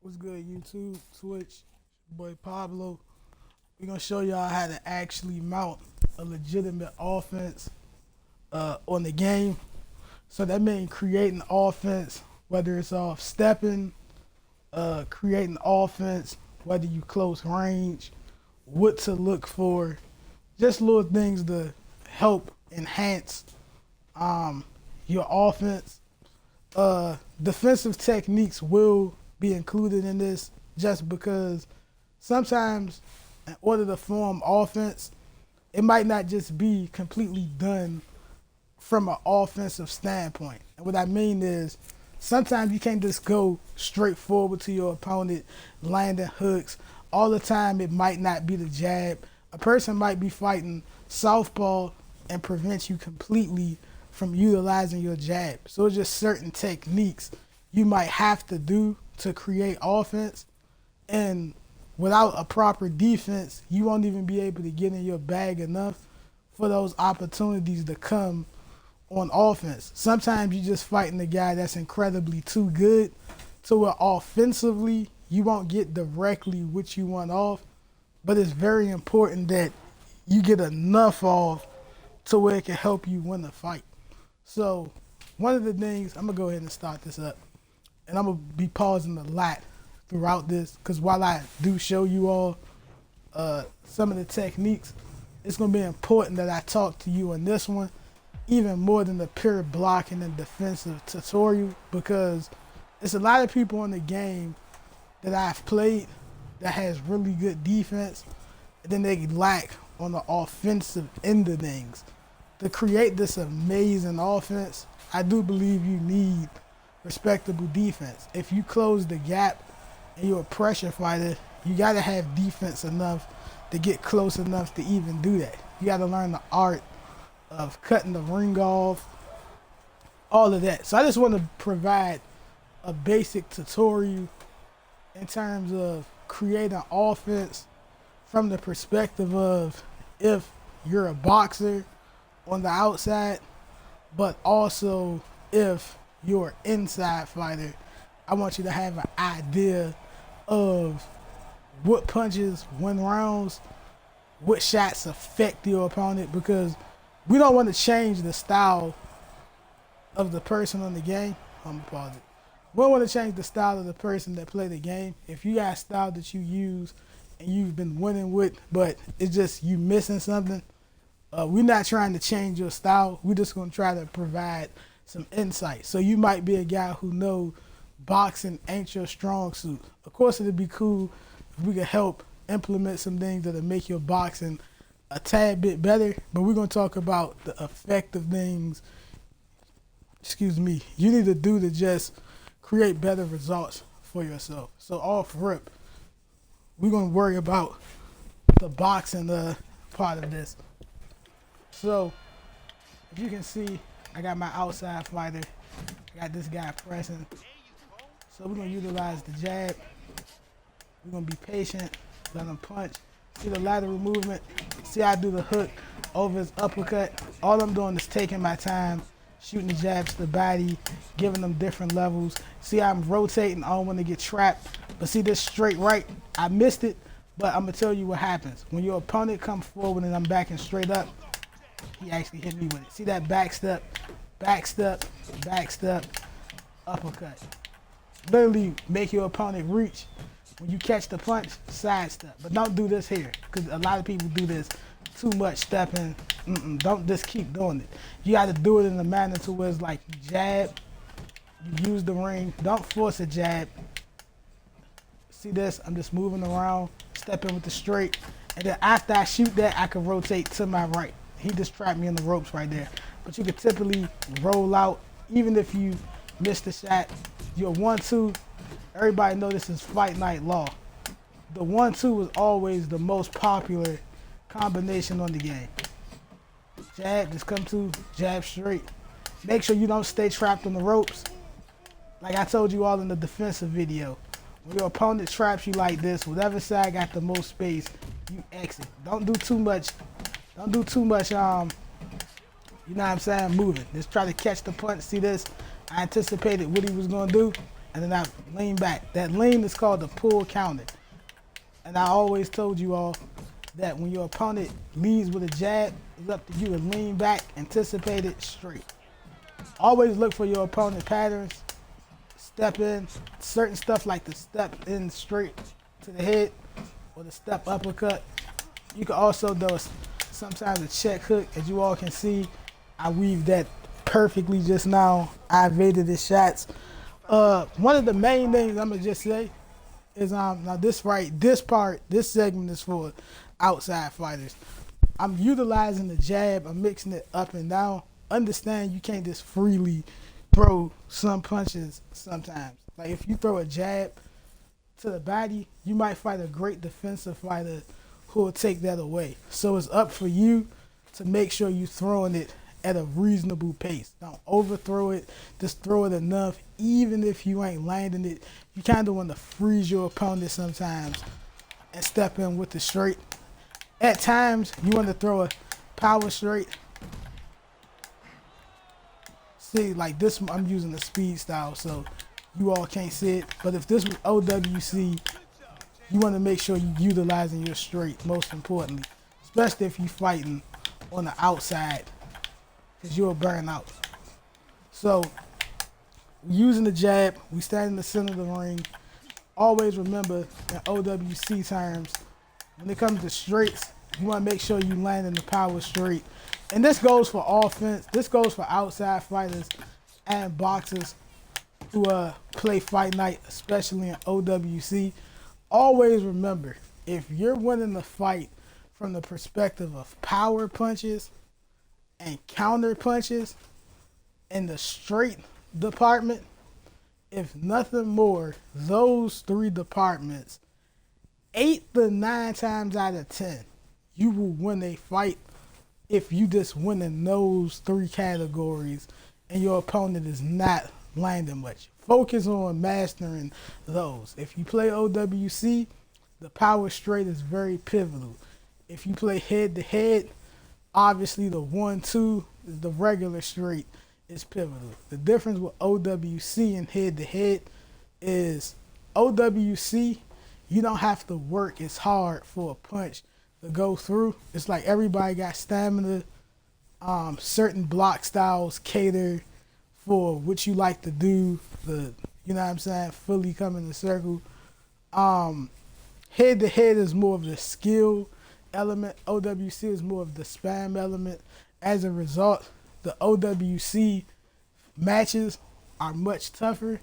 What's good, YouTube, Twitch, boy Pablo. We're gonna show y'all how to actually mount a legitimate offense on the game. So that means creating offense, whether it's off stepping, creating offense, whether you close range, what to look for, just little things to help enhance your offense. Defensive techniques will be included in this just because sometimes in order to form offense, it might not just be completely done from an offensive standpoint. And what I mean is sometimes you can't just go straight forward to your opponent, landing hooks. All the time it might not be the jab. A person might be fighting southpaw and prevent you completely from utilizing your jab. So it's just certain techniques you might have to do to create offense. And without a proper defense, you won't even be able to get in your bag enough for those opportunities to come on offense. Sometimes you're just fighting a guy that's incredibly too good to where offensively you won't get directly what you want off, but it's very important that you get enough off to where it can help you win the fight. So one of the things, I'm gonna go ahead and start this up, and I'm gonna be pausing a lot throughout this because while I do show you all some of the techniques, it's gonna be important that I talk to you on this one even more than the pure blocking and defensive tutorial, because it's a lot of people in the game that I've played that has really good defense and then they lack on the offensive end of things. To create this amazing offense, I do believe you need respectable defense. If you close the gap and you're a pressure fighter, you gotta have defense enough to get close enough to even do that. You gotta learn the art of cutting the ring off, all of that. So I just want to provide a basic tutorial in terms of creating offense from the perspective of if you're a boxer on the outside, but also if you're an inside fighter. I want you to have an idea of what punches win rounds, what shots affect your opponent, because we don't want to change the style of the person on the game. I'm gonna pause it. We don't want to change the style of the person that play the game. If you got a style that you use and you've been winning with, but it's just you missing something, we're not trying to change your style. We're just gonna try to provide some insight. So you might be a guy who know boxing ain't your strong suit. Of course, it'd be cool if we could help implement some things that'll make your boxing a tad bit better, but we're going to talk about the effective things, you need to do to just create better results for yourself. So off rip, we're going to worry about the boxing part of this. So if you can see, I got my outside fighter, I got this guy pressing. So we're going to utilize the jab. We're going to be patient, let him punch. See the lateral movement? See how I do the hook over his uppercut? All I'm doing is taking my time, shooting the jabs to the body, giving them different levels. See how I'm rotating? I don't want to get trapped. But see this straight right? I missed it, but I'm going to tell you what happens. When your opponent comes forward and I'm backing straight up, he actually hit me with it. See that back step, back step, back step, uppercut. Literally make your opponent reach. When you catch the punch, sidestep. But don't do this here, because a lot of people do this too much stepping. Don't just keep doing it. You got to do it in a manner to where it's like you jab, you use the ring. Don't force a jab. See this? I'm just moving around, stepping with the straight. And then after I shoot that, I can rotate to my right. He just trapped me in the ropes right there. But you can typically roll out, even if you miss the shot. Your 1-2. Everybody know this is Fight Night Law. The 1-2 is always the most popular combination on the game. Jab, just come to, jab straight. Make sure you don't stay trapped on the ropes. Like I told you all in the defensive video, when your opponent traps you like this, whatever side got the most space, you exit. Don't do too much, you know what I'm saying, moving. Just try to catch the punch. See this? I anticipated what he was gonna do. and then I lean back. That lean is called the pull counter. And I always told you all that when your opponent leads with a jab, it's up to you to lean back, anticipate it straight. Always look for your opponent patterns, step in, certain stuff like the step in straight to the head or the step uppercut. You can also do sometimes a check hook. As you all can see, I weaved that perfectly just now. I evaded his shots. One of the main things I'm gonna just say is now this segment is for outside fighters. I'm utilizing the jab. I'm mixing it up and down. Understand you can't just freely throw some punches sometimes. Like if you throw a jab to the body, you might fight a great defensive fighter who will take that away. So it's up for you to make sure you're throwing it at a reasonable pace. Don't overthrow it. Just throw it enough. Even if you ain't landing it, you kind of want to freeze your opponent sometimes and step in with the straight. At times, you want to throw a power straight. See, like this, I'm using a speed style, so you all can't see it. But if this was OWC, you want to make sure you're utilizing your straight, most importantly. Especially if you're fighting on the outside, because you'll burn out. So, using the jab, we stand in the center of the ring. Always remember, in OWC terms, when it comes to straights, you want to make sure you land in the power straight. And this goes for offense. This goes for outside fighters and boxers who play Fight Night, especially in OWC. Always remember, if you're winning the fight from the perspective of power punches and counter punches in the straight department, if nothing more, those three departments, 8 to 9 times out of 10, you will win a fight if you just win in those 3 categories and your opponent is not landing much. Focus on mastering those. If you play OWC, the power straight is very pivotal. If you play head to head, obviously the 1-2, the regular straight, is pivotal. The difference with OWC and head to head is OWC, you don't have to work as hard for a punch to go through. It's like everybody got stamina. Certain block styles cater for what you like to do. You know what I'm saying? Fully come in the circle. Head to head is more of the skill element. OWC is more of the spam element. As a result, the OWC matches are much tougher.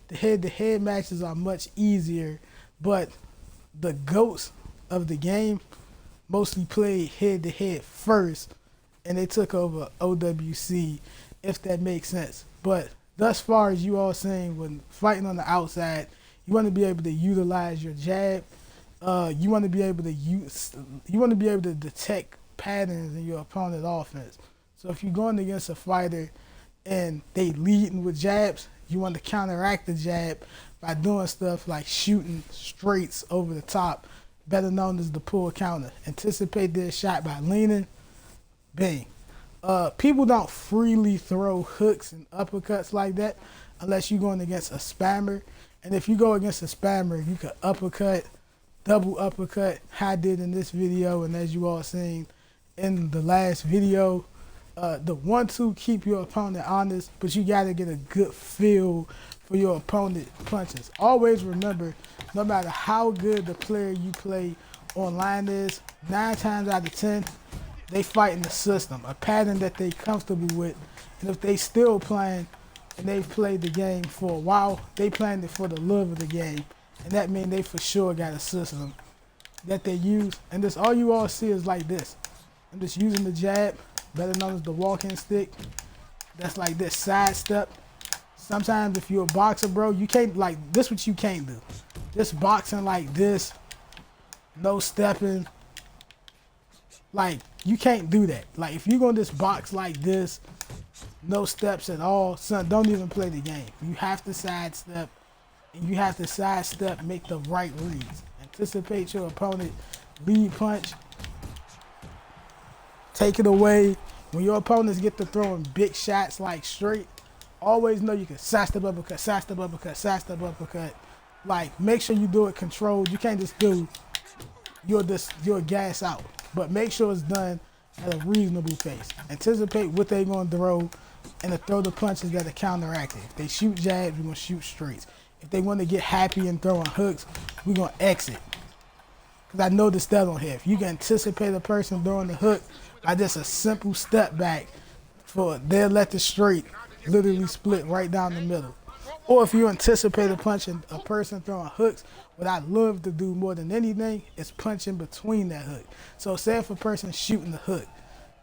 The head-to-head matches are much easier, but the GOATs of the game mostly played head-to-head first, and they took over OWC, if that makes sense. But thus far, as you all saying, when fighting on the outside, you want to be able to utilize your jab. You want to be able to detect patterns in your opponent's offense. So if you're going against a fighter and they leading with jabs, you want to counteract the jab by doing stuff like shooting straights over the top, better known as the pull counter. Anticipate their shot by leaning, bang. People don't freely throw hooks and uppercuts like that unless you're going against a spammer. And if you go against a spammer, you can uppercut, double uppercut, how I did in this video, and as you all seen in the last video. The 1-2 keep your opponent honest, but you got to get a good feel for your opponent punches. Always remember, no matter how good the player you play online is, 9 times out of 10, they fight in the system, a pattern that they comfortable with. And if they still playing and they've played the game for a while, they playing it for the love of the game. And that means they for sure got a system that they use. And this, all you all see is like this. I'm just using the jab, better known as the walking stick. That's like this side step. Sometimes if you're a boxer, bro, you can't, like, this what you can't do. Just boxing like this, no stepping. Like, you can't do that. Like, if you're going to just box like this, no steps at all, son, don't even play the game. You have to sidestep, and you have to sidestep, make the right reads. Anticipate your opponent, lead punch, take it away. When your opponents get to throwing big shots like straight, always know you can sidestep uppercut, sidestep uppercut, sidestep uppercut. Like, make sure you do it controlled. You can't just do your gas out, but make sure it's done at a reasonable pace. Anticipate what they're gonna throw, and to throw the punches that are counteractive. If they shoot jabs, we're gonna shoot straights. If they want to get happy and throwing hooks, we're gonna exit. Cause I noticed that on here. If you can anticipate a person throwing the hook, I just a simple step back, they'll let the straight literally split right down the middle. Or if you anticipate a person throwing hooks, what I love to do more than anything is punching between that hook. So say if a person's shooting the hook,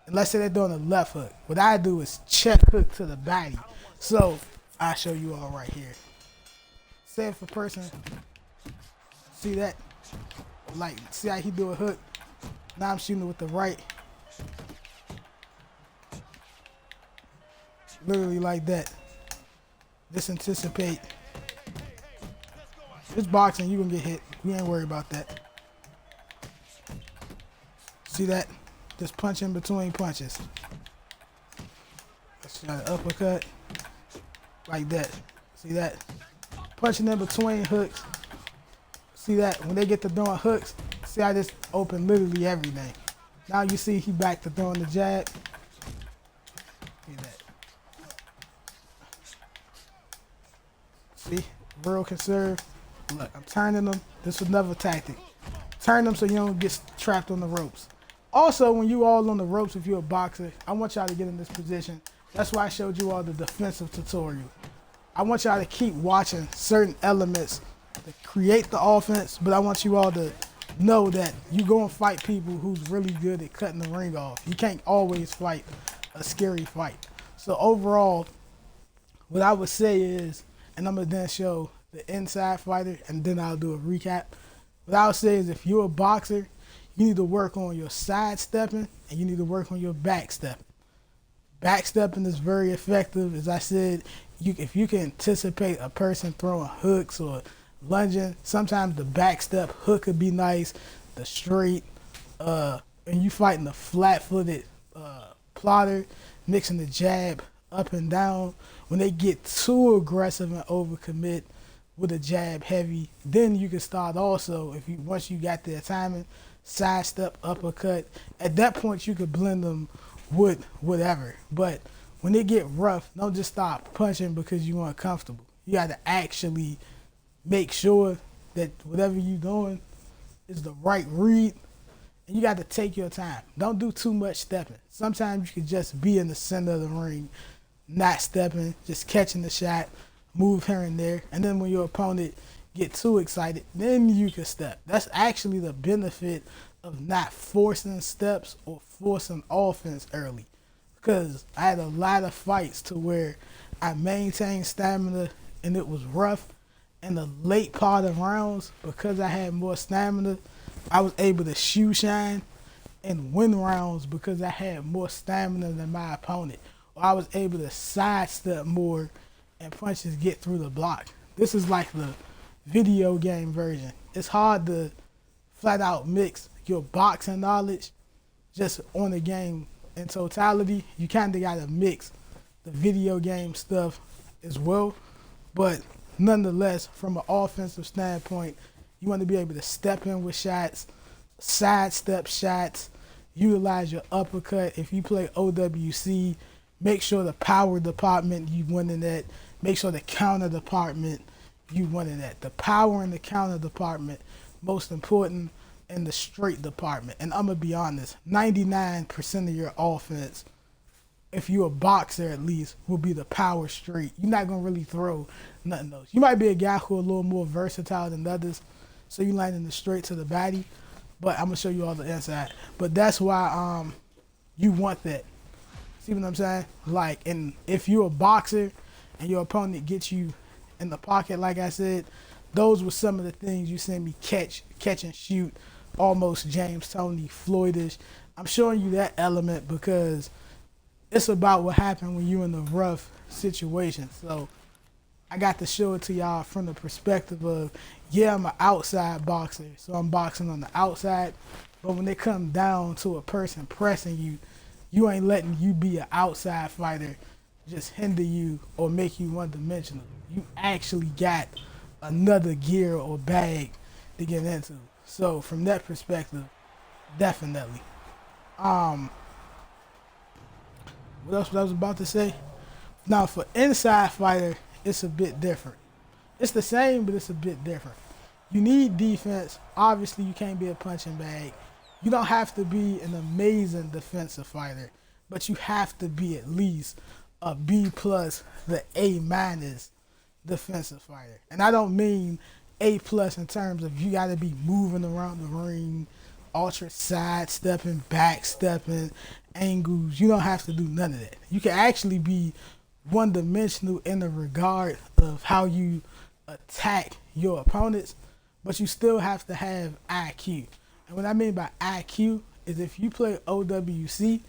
and let's say they're doing a left hook, what I do is check hook to the body. So I'll show you all right here. Say if a person, see that? Like, see how he do a hook? Now I'm shooting it with the right. Literally like that. Just anticipate. It's boxing, you gonna get hit. We ain't worried about that. See that? Just punch in between punches. Let's try the uppercut. Like that. See that? Punching in between hooks. See that? When they get to throwing hooks, see I just open literally everything. Now you see he back to throwing the jab. See that? See? Real conserve. Look, I'm turning them. This was another tactic. Turn them so you don't get trapped on the ropes. Also, when you all on the ropes, if you're a boxer, I want y'all to get in this position. That's why I showed you all the defensive tutorial. I want y'all to keep watching certain elements to create the offense, but I want you all to know that you go and fight people who's really good at cutting the ring off. You can't always fight a scary fight. So overall, what I would say is, and I'm gonna then show the inside fighter, and then I'll do a recap. What I would say is, if you're a boxer, you need to work on your sidestepping and you need to work on your backstepping. Backstepping is very effective. As I said, if you can anticipate a person throwing hooks or lunging, sometimes the backstep hook could be nice, the straight, and you fighting the flat-footed plotter, mixing the jab up and down. When they get too aggressive and overcommit with a jab heavy, then you can start also, once you got their timing, sidestep, uppercut. At that point, you could blend them with whatever. But when they get rough, don't just stop punching because you uncomfortable. You got to actually make sure that whatever you're doing is the right read, and you got to take your time. Don't do too much stepping. Sometimes you could just be in the center of the ring, not stepping, just catching the shot, move here and there, and then when your opponent get too excited, then you can step. That's actually the benefit of not forcing steps or forcing offense early, because I had a lot of fights to where I maintained stamina and it was rough. In the late part of rounds, because I had more stamina, I was able to shoe shine and win rounds because I had more stamina than my opponent. Or I was able to sidestep more and punches get through the block. This is like the video game version. It's hard to flat out mix your boxing knowledge just on the game in totality. You kind of got to mix the video game stuff as well. But nonetheless, from an offensive standpoint, you want to be able to step in with shots, sidestep shots, utilize your uppercut. If you play OWC, make sure the power department you winning that. Make sure the counter department you winning that. The power in the counter department, most important, in the straight department. And I'm going to be honest, 99% of your offense, if you're a boxer at least, will be the power straight. You're not going to really throw nothing else. You might be a guy who a little more versatile than others, so you landing the straight to the body, but I'm going to show you all the inside. But that's why you want that. See what I'm saying? Like, and if you're a boxer and your opponent gets you in the pocket, like I said, those were some of the things you seen me catch and shoot, almost James Toney, Floydish. I'm showing you that element because it's about what happened when you're in a rough situation. So I got to show it to y'all from the perspective of, yeah, I'm an outside boxer, so I'm boxing on the outside, but when it comes down to a person pressing you, you ain't letting you be an outside fighter just hinder you or make you one-dimensional. You actually got another gear or bag to get into. So from that perspective, definitely. Um, what else was I was about to say? Now for Inside Fighter, it's a bit different. It's the same, but it's a bit different. You need defense. Obviously, you can't be a punching bag. You don't have to be an amazing defensive fighter, but you have to be at least a B plus, the A minus defensive fighter. And I don't mean A plus in terms of you got to be moving around the ring, ultra sidestepping, backstepping, angles. You don't have to do none of that. You can actually be one-dimensional in the regard of how you attack your opponents, but you still have to have IQ. And what I mean by IQ is if you play OWC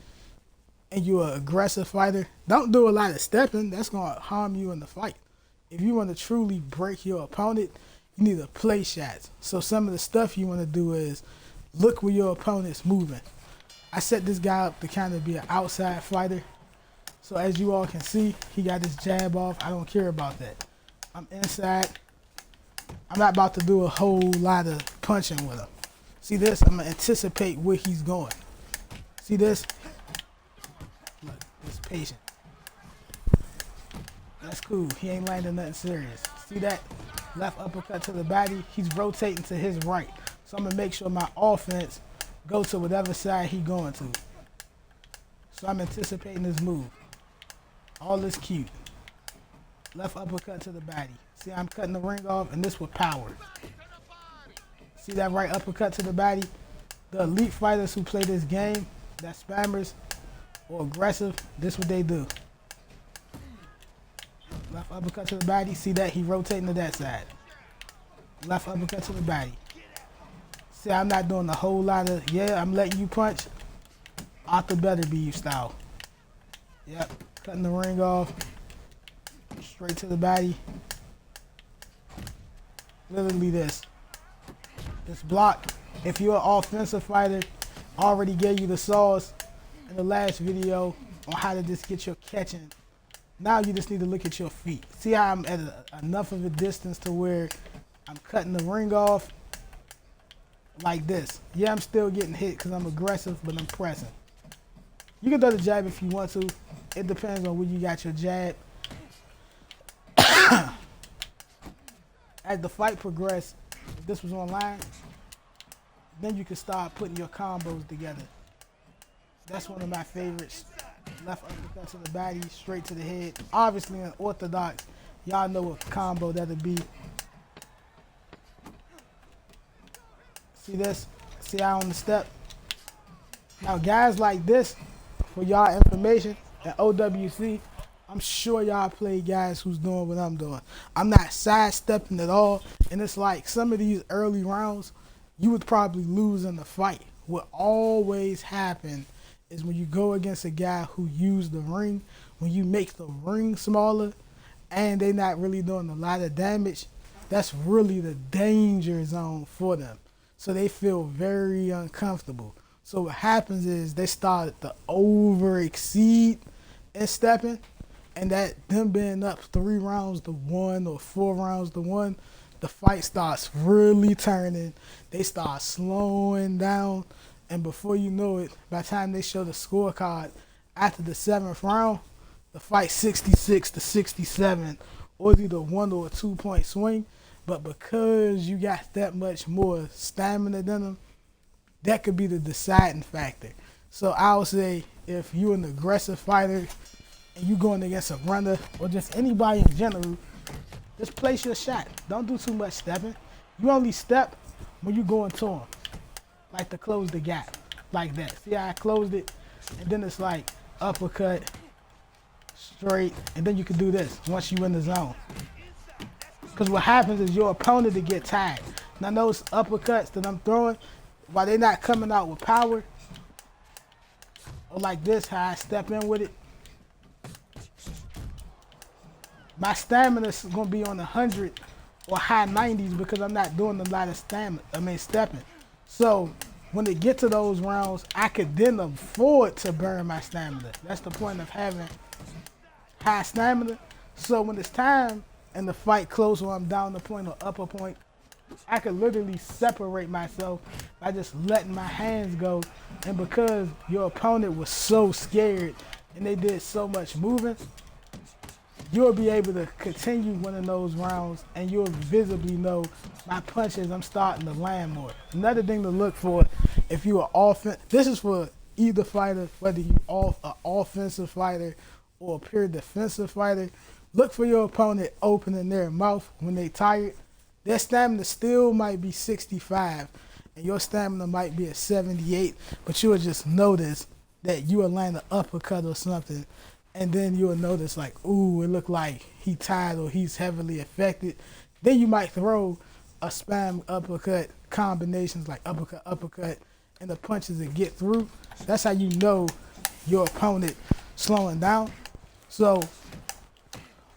and you're an aggressive fighter, don't do a lot of stepping. That's going to harm you in the fight. If you want to truly break your opponent, you need to play shots. So some of the stuff you want to do is look where your opponent's moving. I set this guy up to kind of be an outside fighter. So as you all can see, he got his jab off. I don't care about that. I'm inside. I'm not about to do a whole lot of punching with him. See this? I'm going to anticipate where he's going. See this? Look, he's patient. That's cool. He ain't landing nothing serious. See that? Left uppercut to the body. He's rotating to his right. So I'm going to make sure my offense go to whatever side he's going to. So I'm anticipating this move. All this cute. Left uppercut to the body. See, I'm cutting the ring off, and this with power. See that right uppercut to the body? The elite fighters who play this game, that spammers or aggressive, this what they do. Left uppercut to the body. See that? He rotating to that side. Left uppercut to the body. See, I'm not doing a whole lot of, yeah, I'm letting you punch. Arthur better be you style. Yep. Cutting the ring off. Straight to the body. Literally this. This block. If you're an offensive fighter, I already gave you the sauce in the last video on how to just get your catching. Now you just need to look at your feet. See how I'm at enough of a distance to where I'm cutting the ring off like this. Yeah, I'm still getting hit because I'm aggressive, but I'm pressing. You can throw the jab if you want to. It depends on where you got your jab. As the fight progressed, if this was online, then you can start putting your combos together. That's one of my favorites. Left uppercut to the body, straight to the head. Obviously in orthodox, y'all know what combo that'll be. See this? See how on the step? Now guys like this, for y'all information, at OWC, I'm sure y'all play guys who's doing what I'm doing. I'm not sidestepping at all. And it's like some of these early rounds, you would probably lose in the fight. What always happens is when you go against a guy who used the ring, when you make the ring smaller and they're not really doing a lot of damage, that's really the danger zone for them. So they feel very uncomfortable. So what happens is they start to over exceed in stepping, and that them being up 3 rounds to 1 or 4 rounds to 1, the fight starts really turning. They start slowing down, and before you know it, by the time they show the scorecard after the 7th round, the fight 66 to 67, or it's either 1 or a 2 point swing. But because you got that much more stamina than them, that could be the deciding factor. So I would say if you're an aggressive fighter and you're going against a runner or just anybody in general, just place your shot. Don't do too much stepping. You only step when you go into them, like to close the gap, like that. See how I closed it? And then it's like uppercut, straight, and then you can do this once you're in the zone. Because what happens is your opponent to get tired. Now those uppercuts that I'm throwing, while they're not coming out with power, or like this, how I step in with it, my stamina is going to be on 100 or high 90s because I'm not doing a lot of stepping. So when they get to those rounds, I could then afford to burn my stamina. That's the point of having high stamina. So when it's time and the fight close or I'm down the point or upper point, I could literally separate myself by just letting my hands go. And because your opponent was so scared and they did so much moving, you'll be able to continue winning those rounds and you'll visibly know my punches, I'm starting to land more. Another thing to look for if you're an offense, this is for either fighter, whether you an offensive fighter or a pure defensive fighter, look for your opponent opening their mouth when they tired. Their stamina still might be 65 and your stamina might be at 78, but you'll just notice that you will land an uppercut or something, and then you'll notice like, ooh, it looked like he tired or he's heavily affected. Then you might throw a spam uppercut combinations like uppercut, uppercut, and the punches that get through. That's how you know your opponent slowing down. So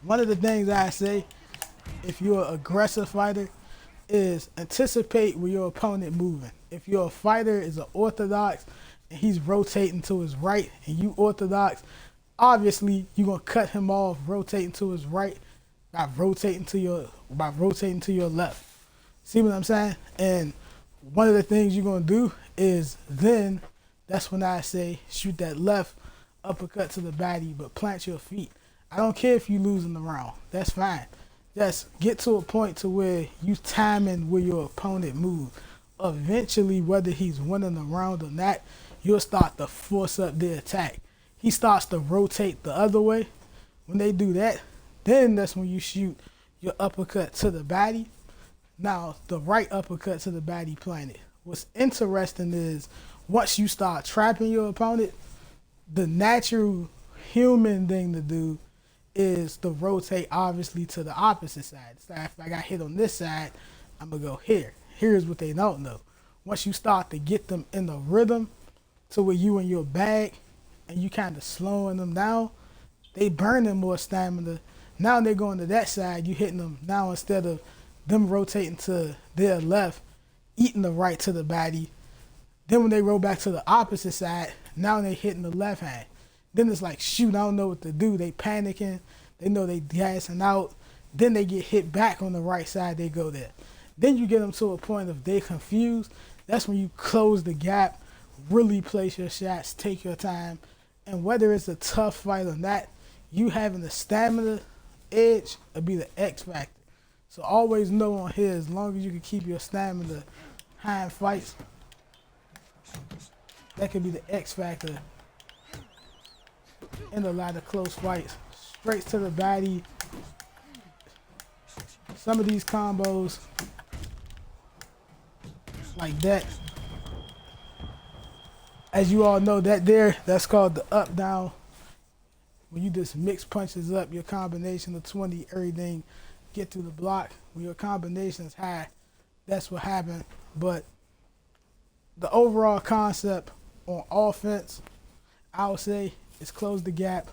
one of the things I say, if you're an aggressive fighter, is anticipate where your opponent moving. If your fighter is an orthodox and he's rotating to his right and you orthodox, obviously you're gonna cut him off rotating to his right by rotating to your left. See what I'm saying? And one of the things you're gonna do is then that's when I say shoot that left uppercut to the body, but plant your feet. I don't care if you losing the round. That's fine. Just get to a point to where you timing where your opponent moves. Eventually, whether he's winning the round or not, you'll start to force up the attack. He starts to rotate the other way. When they do that, then that's when you shoot your uppercut to the body. Now, the right uppercut to the body planted. What's interesting is once you start trapping your opponent, the natural human thing to do is to rotate obviously to the opposite side. So if I got hit on this side, I'm gonna go here. Here's what they don't know. Once you start to get them in the rhythm to where you in your bag and you kind of slowing them down, they burning more stamina. Now they're going to that side, you hitting them. Now instead of them rotating to their left, eating the right to the body, then when they roll back to the opposite side, now they hitting the left hand. Then it's like, shoot, I don't know what to do. They panicking. They know they gassing out. Then they get hit back on the right side. They go there. Then you get them to a point of they confused. That's when you close the gap, really place your shots, take your time. And whether it's a tough fight or not, you having the stamina edge will be the X factor. So always know on here, as long as you can keep your stamina high in fights, that could be the X factor in a lot of close fights. Straight to the body. Some of these combos like that, as you all know, that's called the up down. When you just mix punches up, your combination of 20, everything get through the block. When your combination is high, that's what happened. But the overall concept on offense, I would say, is close the gap.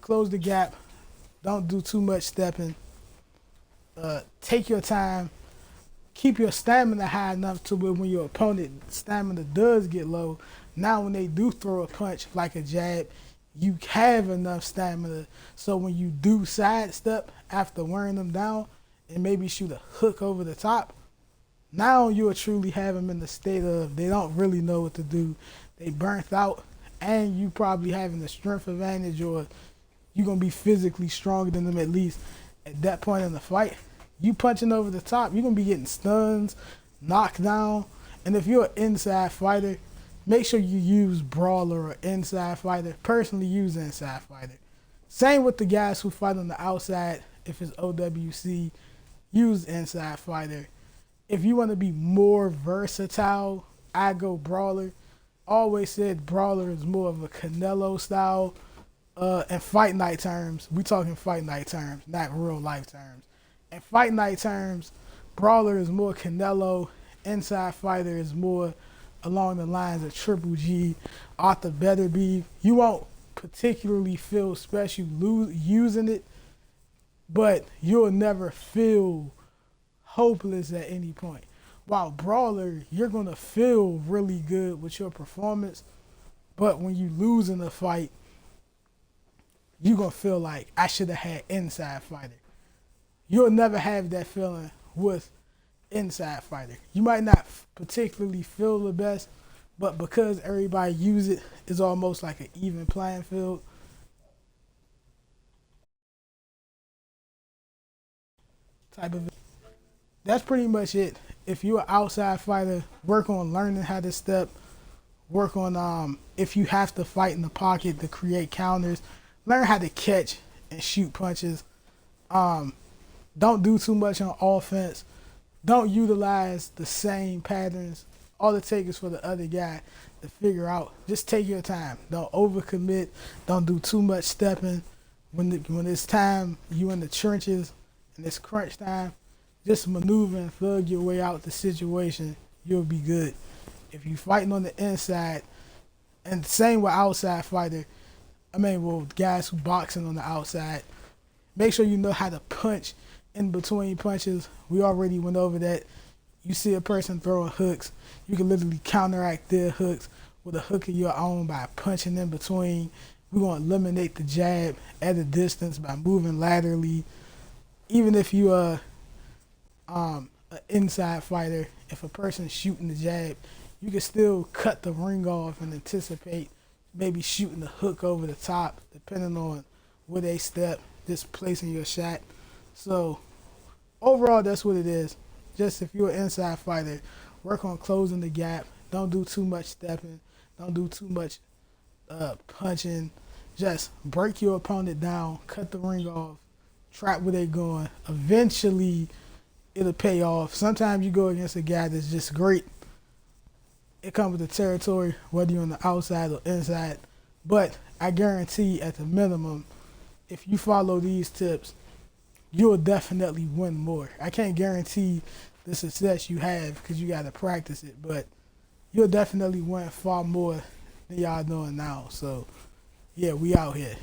Close the gap. Don't do too much stepping. Take your time. Keep your stamina high enough to where when your opponent's stamina does get low, now when they do throw a punch like a jab, you have enough stamina. So when you do sidestep after wearing them down and maybe shoot a hook over the top, now you'll truly have them in the state of they don't really know what to do. They burnt out, and you probably having the strength advantage, or you're going to be physically stronger than them at least at that point in the fight. You punching over the top, you're going to be getting stuns, knocked down. And if you're an inside fighter, make sure you use brawler or inside fighter. Personally, use inside fighter. Same with the guys who fight on the outside. If it's OWC, use inside fighter. If you want to be more versatile, I go brawler. Always said brawler is more of a Canelo style. And fight night terms, we talking fight night terms, not real life terms. In fight night terms, brawler is more Canelo. Inside fighter is more along the lines of Triple G, Arthur Betterby. You won't particularly feel special using it, but you'll never feel hopeless at any point. While brawler, you're going to feel really good with your performance, But when you lose in a fight, you gonna feel like I should have had inside fighter. You'll never have that feeling with inside fighter. You might not particularly feel the best, but because everybody use it, it's almost like an even playing field. Type of. That's pretty much it. If you're an outside fighter, work on learning how to step. Work on if you have to fight in the pocket to create counters. Learn how to catch and shoot punches. Don't do too much on offense. Don't utilize the same patterns. All it takes is for the other guy to figure out. Just take your time. Don't overcommit. Don't do too much stepping. When it's time, you in the trenches and it's crunch time, just maneuver and thug your way out the situation. You'll be good. If you fighting on the inside, and same with outside fighter, well, guys who boxing on the outside, make sure you know how to punch in between punches. We already went over that. You see a person throwing hooks, you can literally counteract their hooks with a hook of your own by punching in between. We're going to eliminate the jab at a distance by moving laterally. Even if you are an inside fighter, if a person's shooting the jab, you can still cut the ring off and anticipate maybe shooting the hook over the top, depending on where they step, just placing your shot. So overall, that's what it is. Just if you're an inside fighter, work on closing the gap. Don't do too much stepping. Don't do too much punching. Just break your opponent down, cut the ring off, trap where they're going. Eventually, it'll pay off. Sometimes you go against a guy that's just great. It comes with the territory, whether you're on the outside or inside. But I guarantee at the minimum, if you follow these tips, you'll definitely win more. I can't guarantee the success you have because you got to practice it, but you'll definitely win far more than y'all doing now. So, yeah, we out here.